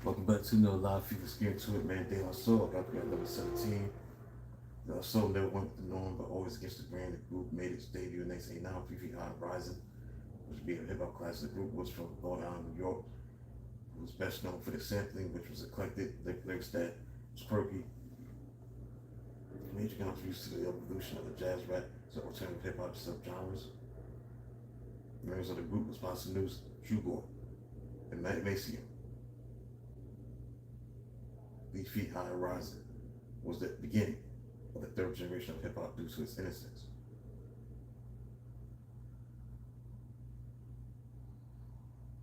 Welcome back to a lot of people scared to it, man. De La Soul, I got at number 17. De La Soul never went with the norm, but always against the grain. The group made its debut in 1989, 3 Feet High and Rising, which would be a hip hop classic. The group was from Long Island, New York. It was best known for the sampling, which was eclectic, lyrics that was quirky. Major contributions to the evolution of the jazz rap to alternative hip hop subgenres. Members of the group was Bossa News, True Boy, and Matt Maceo. 3 Feet High and Rising was the beginning of the third generation of hip hop due to its innocence.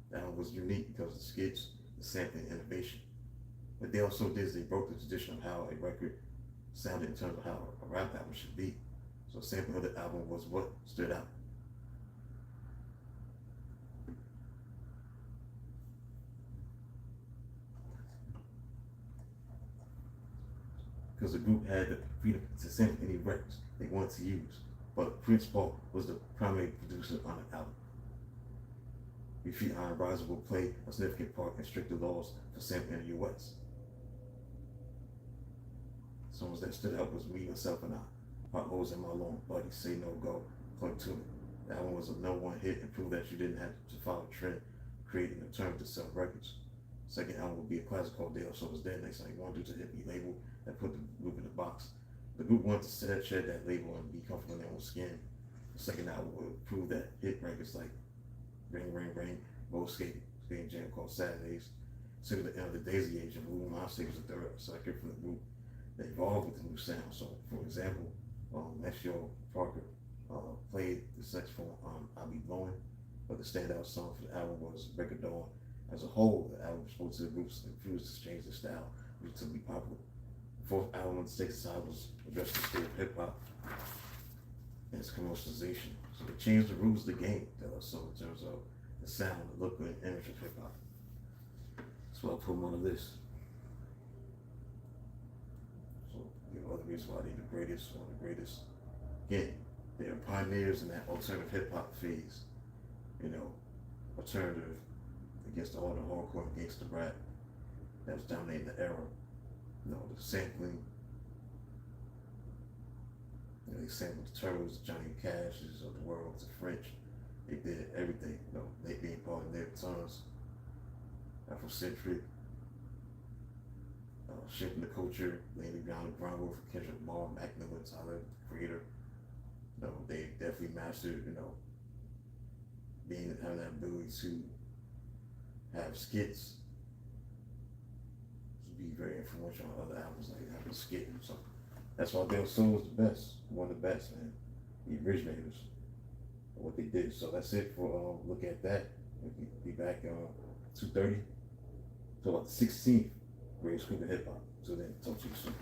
The album was unique because of the skits, the sampling, innovation. What they also did is they broke the tradition of how a record sounded in terms of how a rap album should be. So a sample of the album was what stood out. Because the group had the freedom to sample any records they wanted to use. But Prince Paul was the primary producer on the album. 3 Feet High and Rising will play a significant part in stricter laws for sampling in the US. Songs that stood out was Me, Myself, and I, Potholes in My Lawn, Buddy, Say No Go, Clung to Me. The album was a #1 hit and proved that you didn't have to follow a trend, creating a term to sell records. Second album would be a classic called De La Soul Was Dead, 1991, due to the hippie label that put the group in the box. The group wanted to shed that label and be comfortable in their own skin. The second album would prove that hit records like Ring, Ring, Ring, Road Skating Jam called Saturdays, considered the end of the Daisy Age, and Wu Monster was the third record from the group that evolved with the new sound. So, for example, Maceo Parker played the saxophone on I'll Be Blowing, but the standout song for the album was Break of Dawn. As a whole, the album spoke to the group's refused to change their style, which to be popular. The fourth album on the Stakes side was addressed the state of hip hop and its commercialization. So they changed the rules of the game, so in terms of the sound, the look, and image of hip hop. So I'll put them on the list. So, other reasons why they're the greatest, one of the greatest. Again, they're pioneers in that alternative hip hop phase. Alternative against all the hardcore and gangster rap that was dominating the era. The sampling. They sampled the Turtles, Johnny Cash's of the world, the French. They did everything. They being part of their tons, Afrocentric, shaping the culture, mainly beyond the groundwork for Kendrick Lamar, Mac Miller, Tyler, the Creator. They definitely mastered, having that ability to have skits, to be very influential on other albums, like having a skit or something. That's why De La Soul was the best, one of the best, man. The originators of what they did. So that's it for look at that. We'll be back 2:30 to about the 16th greatest group of hip hop. So then, talk to you soon.